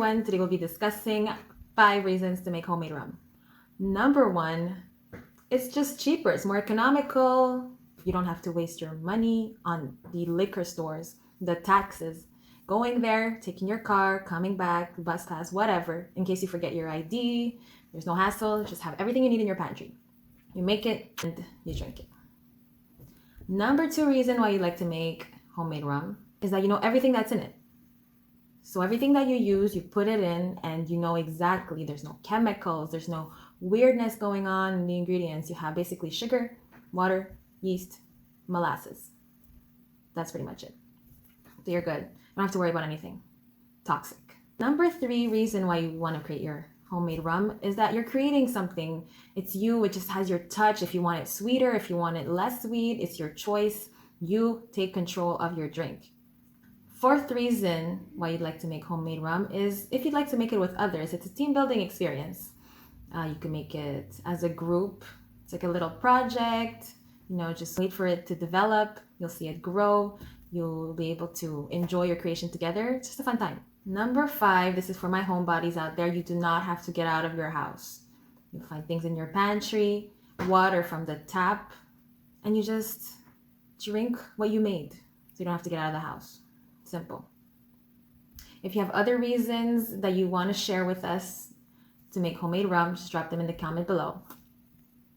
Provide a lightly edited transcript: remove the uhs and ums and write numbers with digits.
everyone. Today we'll be discussing 5 reasons to make homemade rum. Number 1, it's just cheaper. It's more economical. You don't have to waste your money on the liquor stores, the taxes. Going there, taking your car, coming back, bus pass, whatever, in case you forget your ID. There's no hassle. Just have everything you need in your pantry. You make it and you drink it. Number 2 reason why you like to make homemade rum is that you know everything that's in it. So everything that you use, you put it in and you know exactly, there's no chemicals, there's no weirdness going on in the ingredients. You have basically sugar, water, yeast, molasses. That's pretty much it. So you're good. You don't have to worry about anything toxic. Number 3 reason why you want to create your homemade rum is that you're creating something. It's you, it just has your touch. If you want it sweeter, if you want it less sweet, it's your choice. You take control of your drink. 4th reason why you'd like to make homemade rum is if you'd like to make it with others. It's a team building experience. You can make it as a group. It's like a little project. Just wait for it to develop. You'll see it grow. You'll be able to enjoy your creation together. It's just a fun time. Number 5, this is for my homebodies out there. You do not have to get out of your house. You'll find things in your pantry, water from the tap, and you just drink what you made. So you don't have to get out of the house. Simple. If you have other reasons that you want to share with us to make homemade rum, just drop them in the comment below.